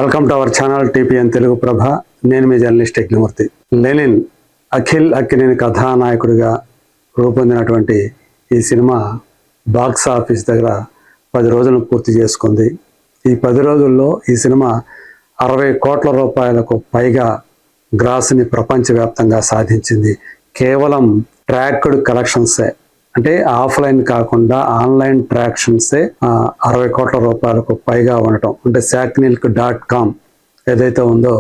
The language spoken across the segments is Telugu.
Welcome to our channel TPN Telugu Prabha. నేను మీ జర్నలిస్ట్ యజ్ఞమూర్తి. లెనిన్ అఖిల్ అక్కినేని కథానాయకుడిగా రూపొందినటువంటి ఈ సినిమా బాక్స్ ఆఫీస్ దగ్గర 10 రోజులను పూర్తి చేసుకుంది. ఈ 10 రోజుల్లో ఈ సినిమా 60 కోట్ల రూపాయలకు పైగా గ్రాస్ని ప్రపంచవ్యాప్తంగా సాధించింది. కేవలం ట్రాక్డ్ కలెక్షన్సే, అంటే ఆఫ్లైన్ కాకుండా ఆన్లైన్ ట్రాక్షన్సే 60 కోట్ల రూపాయలకు పైగా ఉండటం. అంటే ShackNilk.com ఏదైతే ఉందో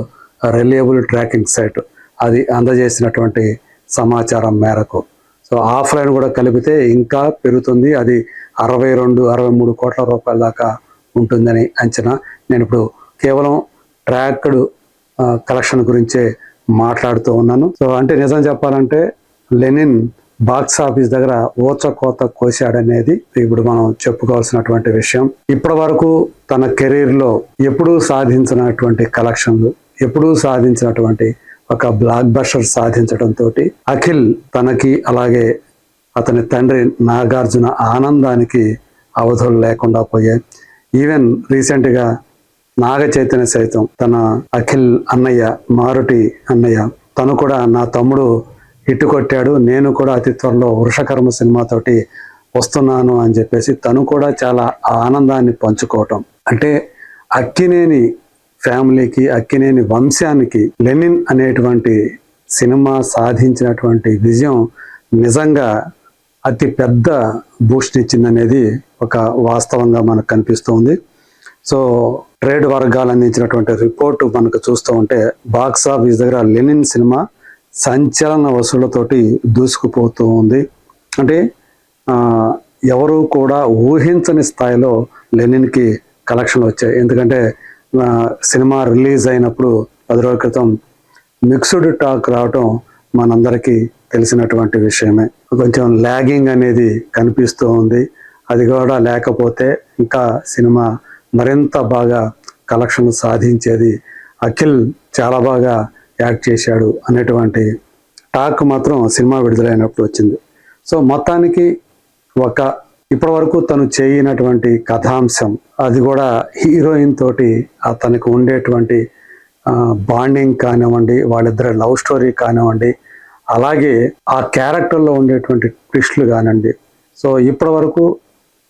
రిలయబుల్ ట్రాకింగ్ సైట్, అది అందజేసినటువంటి సమాచారం మేరకు సో ఆఫ్లైన్ కూడా కలిపితే ఇంకా పెరుగుతుంది. అది 62-63 కోట్ల రూపాయల దాకా ఉంటుందని అంచనా. నేను ఇప్పుడు కేవలం ట్రాక్డ్ కలెక్షన్ గురించే మాట్లాడుతూ ఉన్నాను. సో అంటే నిజం చెప్పాలంటే లెనిన్ బాక్స్ ఆఫీస్ దగ్గర ఊచకోత కోశాడనేది ఇప్పుడు మనం చెప్పుకోవాల్సినటువంటి విషయం. ఇప్పటి వరకు తన కెరీర్లో ఎప్పుడూ సాధించినటువంటి కలెక్షన్లు, ఎప్పుడూ సాధించినటువంటి ఒక బ్లాక్ బస్టర్ సాధించడంతో అఖిల్ తనకి అలాగే అతని తండ్రి నాగార్జున ఆనందానికి అవధులు లేకుండా పోయాయి. ఈవెన్ రీసెంట్గా నాగ చైతన్య సైతం తన అఖిల్ అన్నయ్య మారుటి అన్నయ్య తను కూడా నా తమ్ముడు హిట్ కొట్టాడు, నేను కూడా అతి త్వరలో వృషకర్మ సినిమాతోటి వస్తున్నాను అని చెప్పేసి తను కూడా చాలా ఆనందాన్ని పంచుకోవటం. అంటే అక్కినేని ఫ్యామిలీకి, అక్కినేని వంశానికి లెనిన్ అనేటువంటి సినిమా సాధించినటువంటి విజయం నిజంగా అతి పెద్ద బూస్ట్ ఇచ్చిందనేది ఒక వాస్తవంగా మనకు కనిపిస్తుంది. సో ట్రేడ్ వర్గాలు అందించినటువంటి రిపోర్టు మనకు చూస్తూ ఉంటే బాక్స్ ఆఫీస్ దగ్గర లెనిన్ సినిమా సంచలన వసూళ్లతోటి దూసుకుపోతూ ఉంది. అంటే ఎవరు కూడా ఊహించని స్థాయిలో లెనిన్కి కలెక్షన్లు వచ్చాయి. ఎందుకంటే సినిమా రిలీజ్ అయినప్పుడు 10 రోజుల క్రితం మిక్స్డ్ టాక్ రావటం మనందరికీ తెలిసినటువంటి విషయమే. కొంచెం ల్యాగింగ్ అనేది కనిపిస్తూ ఉంది. అది కూడా లేకపోతే ఇంకా సినిమా మరింత బాగా కలెక్షన్లు సాధించేది. అఖిల్ చాలా బాగా యాక్ట్ చేశాడు అనేటువంటి టాక్ మాత్రం సినిమా విడుదలైనప్పుడు వచ్చింది. సో మొత్తానికి ఇప్పటి వరకు తను చేయనటువంటి కథాంశం, అది కూడా హీరోయిన్ తోటి తనకు ఉండేటువంటి బాండింగ్ కానివ్వండి, వాళ్ళిద్దరి లవ్ స్టోరీ కానివ్వండి, అలాగే ఆ క్యారెక్టర్లో ఉండేటువంటి ట్విస్టులు కానివ్వండి. సో ఇప్పటి వరకు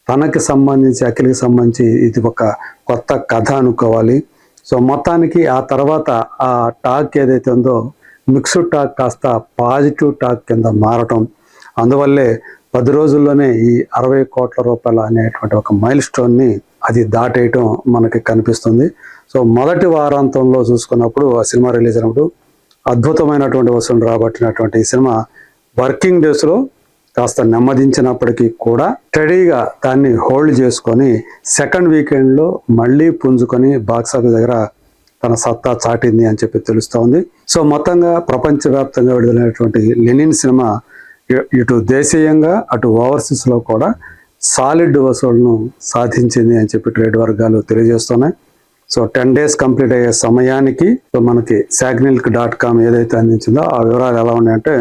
తనకి సంబంధించి, అఖిల్కి సంబంధించి ఇది ఒక కొత్త కథ అనుకోవాలి. సో మొత్తానికి ఆ తర్వాత ఆ టాక్ ఏదైతే ఉందో మిక్స్డ్ టాక్ కాస్త పాజిటివ్ టాక్ కింద మారటం, అందువల్లే 10 రోజుల్లోనే ఈ 60 కోట్ల రూపాయలు అనేటువంటి ఒక మైల్ స్టోన్ని అది దాటేయటం మనకి కనిపిస్తుంది. సో మొదటి వారాంతంలో చూసుకున్నప్పుడు ఆ సినిమా రిలీజ్ అయినప్పుడు అద్భుతమైనటువంటి వసూలు రాబట్టినటువంటి ఈ సినిమా వర్కింగ్ డేస్లో కాస్త నెమ్మదించినప్పటికీ కూడా స్టడీగా దాన్ని హోల్డ్ చేసుకొని సెకండ్ వీకెండ్లో మళ్ళీ పుంజుకొని బాక్స్ ఆఫీస్ దగ్గర తన సత్తా చాటింది అని చెప్పి తెలుస్తూ ఉంది. సో మొత్తంగా ప్రపంచవ్యాప్తంగా విడుదలైనటువంటి లెనిన్ సినిమా ఇటు దేశీయంగా అటు ఓవర్సీస్లో కూడా సాలిడ్ వసూళ్లను సాధించింది అని చెప్పి ట్రేడ్ వర్గాలు తెలియజేస్తున్నాయి. సో 10 days కంప్లీట్ అయ్యే సమయానికి మనకి ShackNilk.com ఏదైతే అందించిందో ఆ వివరాలు ఎలా ఉన్నాయంటే,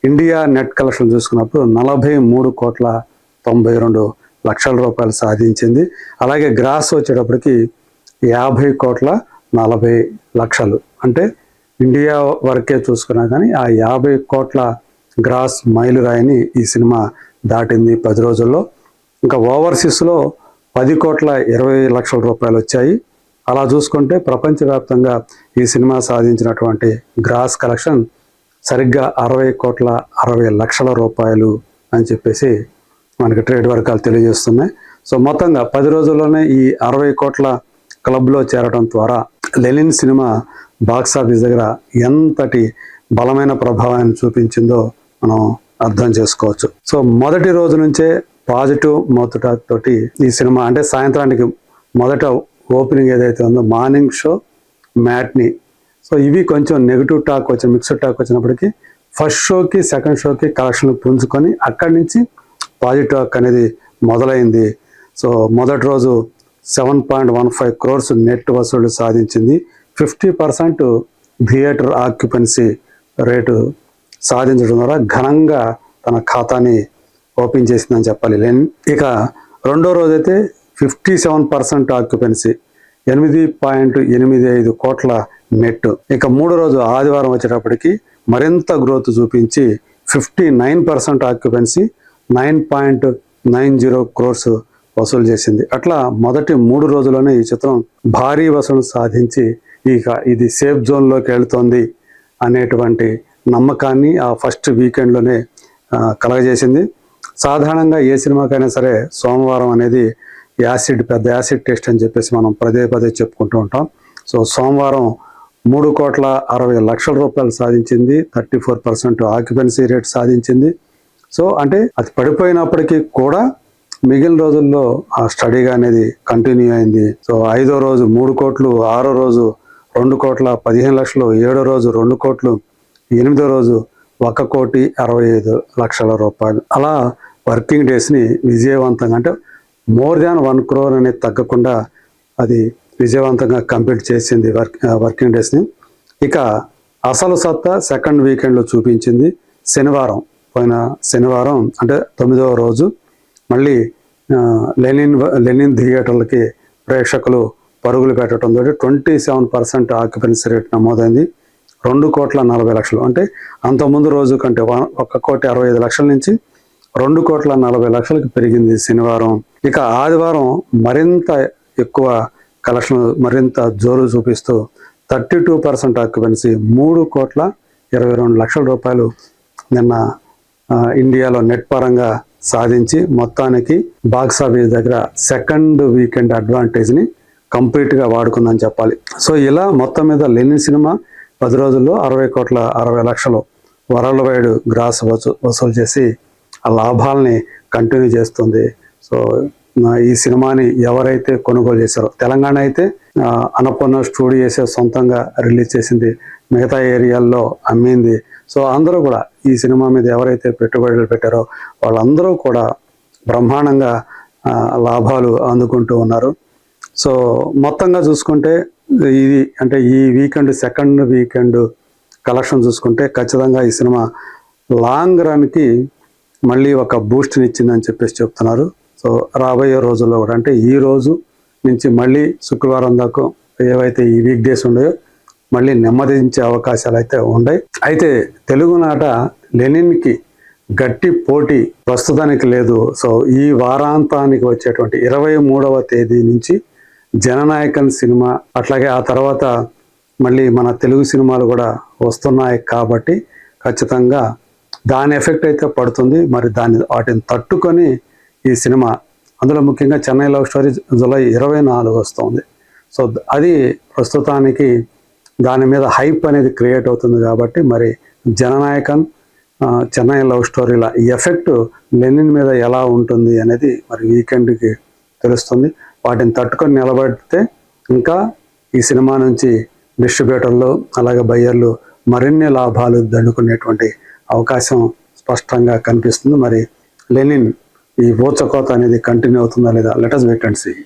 ఇండియా నెట్ కలెక్షన్ చూసుకున్నప్పుడు 43.92 రూపాయలు సాధించింది. అలాగే గ్రాస్ వచ్చేటప్పటికి 50.40 అంటే ఇండియా వరకే చూసుకున్నా కానీ ఆ 50 కోట్ల గ్రాస్ మైలురాయిని ఈ సినిమా దాటింది 10 రోజుల్లో. ఇంకా ఓవర్సీస్లో 10.20 రూపాయలు వచ్చాయి. అలా చూసుకుంటే ప్రపంచవ్యాప్తంగా ఈ సినిమా సాధించినటువంటి గ్రాస్ కలెక్షన్ సరిగ్గా 60.60 రూపాయలు అని చెప్పేసి మనకి ట్రేడ్ వర్గాలు తెలియజేస్తున్నాయి. సో మొత్తంగా 10 రోజుల్లోనే ఈ 60 కోట్ల క్లబ్లో చేరడం ద్వారా లెనిన్ సినిమా బాక్స్ ఆఫీస్ దగ్గర ఎంతటి బలమైన ప్రభావాన్ని చూపించిందో మనం అర్థం చేసుకోవచ్చు. సో మొదటి రోజు నుంచే పాజిటివ్ మౌత్ టాక్ తోటి ఈ సినిమా, అంటే సాయంత్రానికి మొదట ఓపెనింగ్ ఏదైతే ఉందో మార్నింగ్ షో, మ్యాట్ని, సో ఇవి కొంచెం నెగిటివ్ టాక్ వచ్చి మిక్స్డ్ టాక్ వచ్చినప్పటికీ ఫస్ట్ షోకి సెకండ్ షోకి కలెక్షన్లు పుంజుకొని అక్కడి నుంచి పాజిటివ్ టాక్ అనేది మొదలైంది. సో మొదటి రోజు 7.15 crores నెట్ వసూళ్లు సాధించింది. 50% థియేటర్ ఆక్యుపెన్సీ రేటు సాధించడం ద్వారా ఘనంగా తన ఖాతాని ఓపెన్ చేసిందని చెప్పాలి లెనిన్. ఇక రెండో రోజైతే 57% ఆక్యుపెన్సీ, 8.85 కోట్ల నెట్. ఇక మూడో రోజు ఆదివారం వచ్చేటప్పటికి మరింత గ్రోత్ చూపించి 59% ఆక్యుపెన్సీ, 9.90 క్రోర్స్ వసూలు చేసింది. అట్లా మొదటి 3 రోజుల్లోనే ఈ చిత్రం భారీ వసూలు సాధించి ఇక ఇది సేఫ్ జోన్లోకి వెళుతోంది అనేటువంటి నమ్మకాన్ని ఆ ఫస్ట్ వీకెండ్లోనే కలగజేసింది. సాధారణంగా ఏ సినిమాకైనా సరే సోమవారం అనేది పెద్ద యాసిడ్ టెస్ట్ అని చెప్పేసి మనం పదే చెప్పుకుంటూ ఉంటాం. సో సోమవారం 3,60,00,000 రూపాయలు సాధించింది, 34% ఆక్యుపెన్సీ రేట్ సాధించింది. సో అంటే అది పడిపోయినప్పటికీ కూడా మిగిలిన రోజుల్లో ఆ స్టడీగా అనేది కంటిన్యూ అయింది. సో 5వ రోజు 3 కోట్లు, 6వ రోజు 2,15,00,000, 7వ రోజు 2 కోట్లు, 8వ రోజు 1,65,00,000 రూపాయలు. అలా వర్కింగ్ డేస్ని విజయవంతంగా, అంటే మోర్ దాన్ 1 crore అనేది తగ్గకుండా అది విజయవంతంగా కంప్లీట్ చేసింది వర్కింగ్ డేస్ని. ఇక అసలు సత్తా సెకండ్ వీకెండ్లో చూపించింది. పోయిన శనివారం అంటే 9వ రోజు మళ్ళీ లెనిన్ థియేటర్లకి ప్రేక్షకులు పరుగులు పెట్టడంతో 27% ఆక్యుపెన్సీ రేట్ నమోదైంది. 2,40,00,000, అంటే అంతకుముందు రోజు కంటే 1,65,00,000 నుంచి 2,40,00,000కి పెరిగింది శనివారం. ఇక ఆదివారం మరింత ఎక్కువ కలెక్షన్, మరింత జోరు చూపిస్తూ 32% ఆక్యుపెన్సీ, 3,22,00,000 రూపాయలు నిన్న ఇండియాలో నెట్ పరంగా సాధించి మొత్తానికి బాక్స్ ఆఫీస్ దగ్గర సెకండ్ వీకెండ్ అడ్వాంటేజ్ని కంప్లీట్గా వాడుకుందని చెప్పాలి. సో ఇలా మొత్తం మీద లెనిన్ సినిమా 10 రోజుల్లో 60,60,00,000 వరల్డ్ వైడ్ గ్రాస్ వసూలు చేసి ఆ లాభాలని కంటిన్యూ చేస్తుంది. సో ఈ సినిమాని ఎవరైతే కొనుగోలు చేశారో, తెలంగాణ అయితే అన్నపూర్ణ స్టూడియోస్ సొంతంగా రిలీజ్ చేసింది, మిగతా ఏరియాల్లో అమ్మింది. సో అందరూ కూడా ఈ సినిమా మీద ఎవరైతే పెట్టుబడులు పెట్టారో వాళ్ళందరూ కూడా బ్రహ్మాండంగా లాభాలు అందుకుంటూ ఉన్నారు. సో మొత్తంగా చూసుకుంటే ఇది, అంటే ఈ వీకెండ్ సెకండ్ వీకెండ్ కలెక్షన్ చూసుకుంటే ఖచ్చితంగా ఈ సినిమా లాంగ్ రన్కి మళ్ళీ ఒక బూస్ట్ని ఇచ్చిందని చెప్పేసి చెప్తున్నారు. సో రాబోయే రోజుల్లో కూడా, అంటే ఈ రోజు నుంచి మళ్ళీ శుక్రవారం దాకా ఏవైతే ఈ వీక్ డేస్ ఉన్నాయో మళ్ళీ నెమ్మదించే అవకాశాలు అయితే ఉన్నాయి. అయితే తెలుగునాట లెనిన్కి గట్టి పోటీ ప్రస్తుతానికి లేదు. సో ఈ వారాంతానికి వచ్చేటువంటి 23వ తేదీ నుంచి జననాయకన్ సినిమా, అట్లాగే ఆ తర్వాత మళ్ళీ మన తెలుగు సినిమాలు కూడా వస్తున్నాయి కాబట్టి ఖచ్చితంగా దాని ఎఫెక్ట్ అయితే పడుతుంది. మరి వాటిని తట్టుకొని ఈ సినిమా, అందులో ముఖ్యంగా చెన్నై లవ్ స్టోరీ జూలై 24 వస్తుంది. సో అది ప్రస్తుతానికి దాని మీద హైప్ అనేది క్రియేట్ అవుతుంది కాబట్టి మరి జననాయకన్, చెన్నై లవ్ స్టోరీల ఈ ఎఫెక్ట్ లెనిన్ మీద ఎలా ఉంటుంది అనేది మరి వీకెండ్కి తెలుస్తుంది. వాటిని తట్టుకొని నిలబడితే ఇంకా ఈ సినిమా నుంచి డిస్ట్రిబ్యూటర్లు అలాగే బయ్యర్లు మరిన్ని లాభాలు దండుకునేటువంటి అవకాశం స్పష్టంగా కనిపిస్తుంది. మరి లెనిన్ ఈ ఊచకోత అనేది కంటిన్యూ అవుతుందా లేదా, let us wait and see.